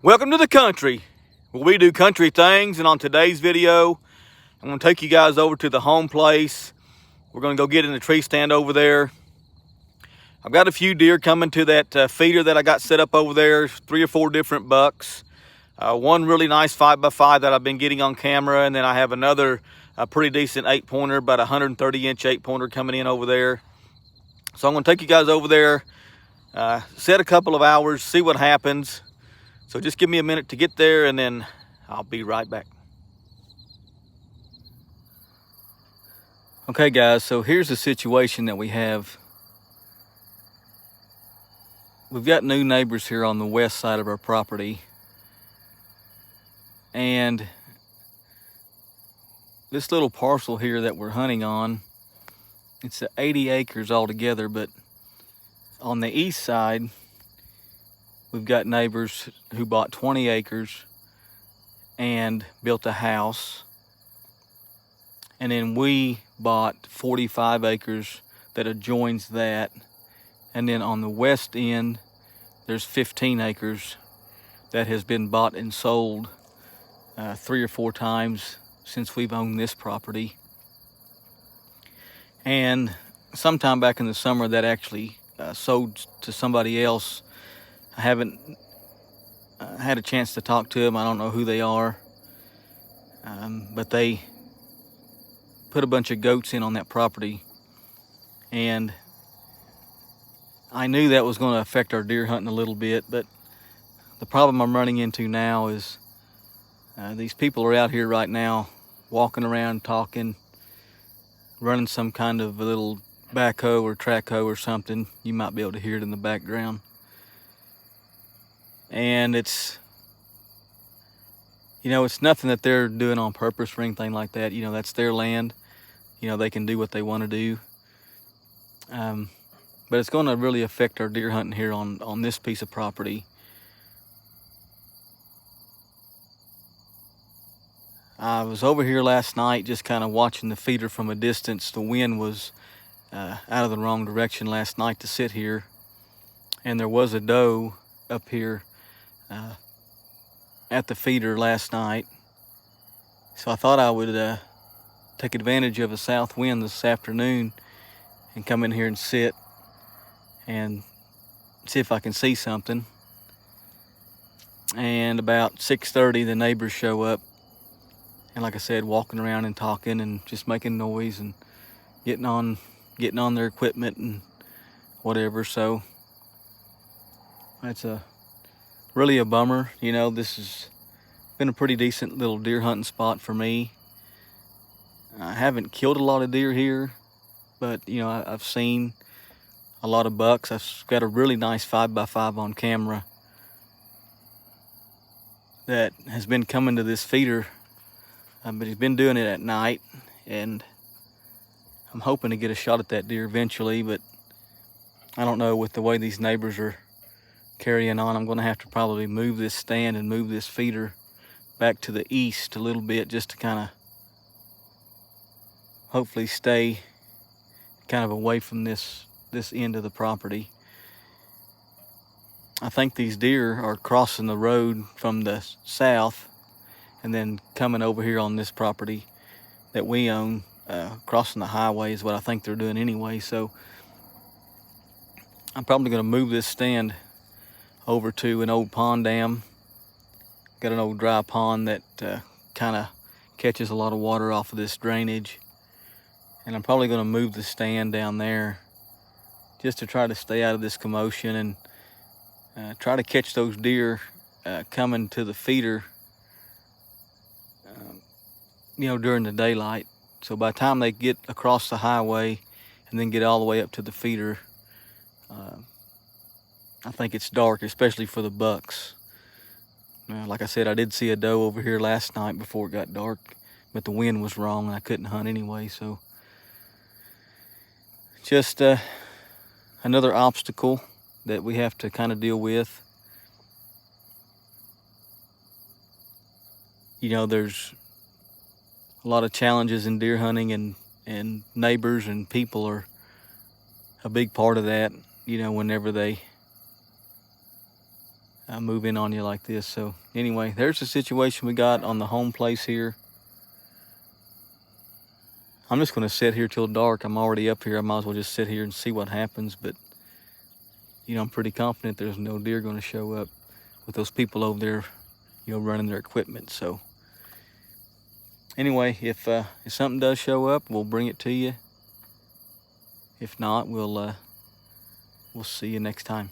Welcome to the country, where we do country things. And on today's video, I'm going to take you guys over to the home place. We're going to go get in the tree stand over there. I've got a few deer coming to that feeder that I got set up over there, 3 or 4 different bucks. One really nice 5x5 that I've been getting on camera, and then I have another pretty decent 8-pointer, about 130-inch 8-pointer coming in over there. So I'm going to take you guys over there, set a couple of hours, see what happens. So just give me a minute to get there, and then I'll be right back. Okay guys, so here's the situation that we have. We've got new neighbors here on the west side of our property. And this little parcel here that we're hunting on, it's 80 acres altogether, but on the east side, we've got neighbors who bought 20 acres and built a house. And then we bought 45 acres that adjoins that. And then on the west end, there's 15 acres that has been bought and sold 3 or 4 times since we've owned this property. And sometime back in the summer, that actually sold to somebody else. I haven't had a chance to talk to them. I don't know who they are, but they put a bunch of goats in on that property, and I knew that was going to affect our deer hunting a little bit. But the problem I'm running into now is these people are out here right now walking around, talking, running some kind of a little backhoe or track hoe or something. You might be able to hear it in the background. And it's, it's nothing that they're doing on purpose or anything like that. That's their land. They can do what they want to do. But it's going to really affect our deer hunting here on this piece of property. I was over here last night just kind of watching the feeder from a distance. The wind was out of the wrong direction last night to sit here. And there was a doe up here at the feeder last night. So I thought I would take advantage of a south wind this afternoon and come in here and sit and see if I can see something. And about 6:30, the neighbors show up, and like I said, walking around and talking and just making noise and getting on their equipment and whatever. So that's really a bummer. This has been a pretty decent little deer hunting spot for me. I haven't killed a lot of deer here, but I've seen a lot of bucks. I've got a really nice 5x5 on camera that has been coming to this feeder, but he's been doing it at night, and I'm hoping to get a shot at that deer eventually. But I don't know, with the way these neighbors are carrying on, I'm going to have to probably move this stand and move this feeder back to the east a little bit, just to kind of hopefully stay kind of away from this end of the property. I think these deer are crossing the road from the south and then coming over here on this property that we own, crossing the highway is what I think they're doing anyway. So I'm probably going to move this stand over to an old pond dam. Got an old dry pond that kind of catches a lot of water off of this drainage. And I'm probably going to move the stand down there just to try to stay out of this commotion and try to catch those deer coming to the feeder, during the daylight. So by the time they get across the highway and then get all the way up to the feeder, I think it's dark, especially for the bucks. Like I said, I did see a doe over here last night before it got dark, but the wind was wrong and I couldn't hunt anyway. So just another obstacle that we have to kind of deal with. There's a lot of challenges in deer hunting, and neighbors and people are a big part of that. Whenever they move in on you like this. So anyway, there's the situation we got on the home place here. I'm just going to sit here till dark. I'm already up here. I might as well just sit here and see what happens. But, you know, I'm pretty confident there's no deer going to show up with those people over there, you know, running their equipment. So anyway, if something does show up, we'll bring it to you. If not, we'll see you next time.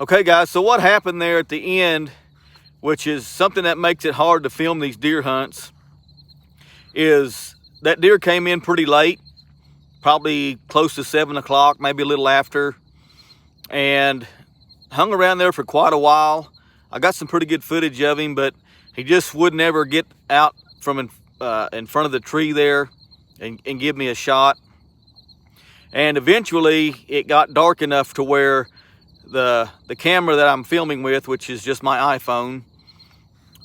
Okay guys, so what happened there at the end, which is something that makes it hard to film these deer hunts, is that deer came in pretty late, probably close to 7 o'clock, maybe a little after, and hung around there for quite a while. I got some pretty good footage of him, but he just would never get out from in front of the tree there and give me a shot. And eventually it got dark enough to where the camera that I'm filming with, which is just my iPhone,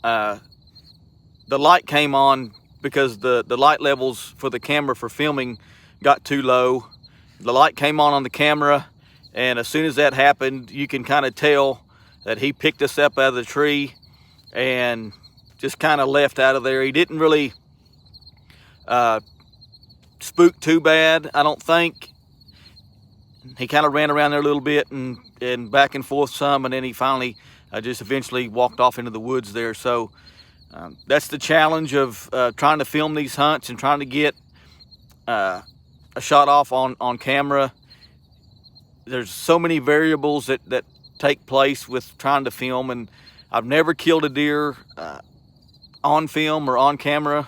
the light came on because the light levels for the camera for filming got too low. The light came on the camera, and as soon as that happened, you can kind of tell that he picked us up out of the tree and just kind of left out of there. He didn't really spook too bad, I don't think. He kind of ran around there a little bit and back and forth some, and then he finally just eventually walked off into the woods there. So that's the challenge of trying to film these hunts and trying to get a shot off on camera. There's so many variables that take place with trying to film, and I've never killed a deer on film or on camera.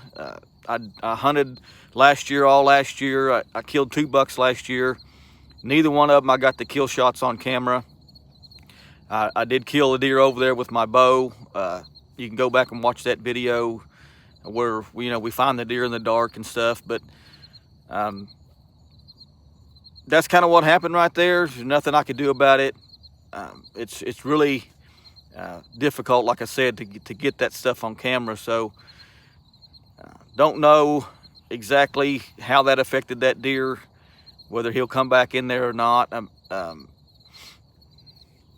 I hunted last year, all last year. I killed 2 bucks last year. Neither one of them I got the kill shots on camera. I did kill a deer over there with my bow. You can go back and watch that video where we find the deer in the dark and stuff. But that's kind of what happened right there. There's nothing I could do about it. It's really difficult, like I said, to get that stuff on camera. So don't know exactly how that affected that deer, whether he'll come back in there or not.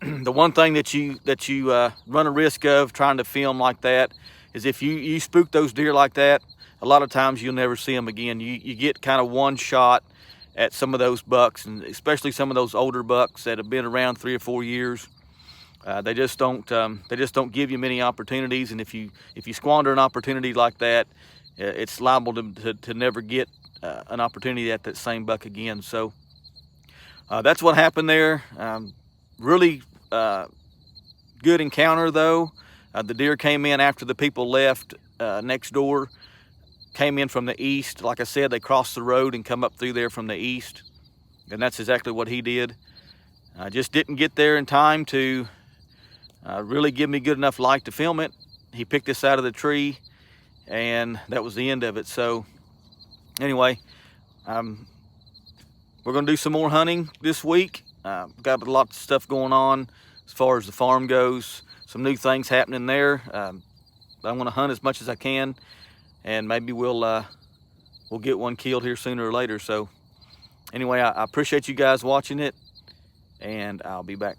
The one thing that you run a risk of trying to film like that is if you spook those deer like that, a lot of times you'll never see them again. You get kind of one shot at some of those bucks, and especially some of those older bucks that have been around 3 or 4 years. They just don't give you many opportunities, and if you squander an opportunity like that, it's liable to never get an opportunity at that same buck again. So that's what happened there. Really good encounter though. The deer came in after the people left next door. Came in from the east. Like I said, they crossed the road and come up through there from the east, and that's exactly what he did. I just didn't get there in time to really give me good enough light to film it. He picked us out of the tree, and that was the end of it. So anyway, we're gonna do some more hunting this week. Got a lot of stuff going on as far as the farm goes. Some new things happening there. I want to hunt as much as I can, and maybe we'll get one killed here sooner or later. So anyway, I appreciate you guys watching it, and I'll be back.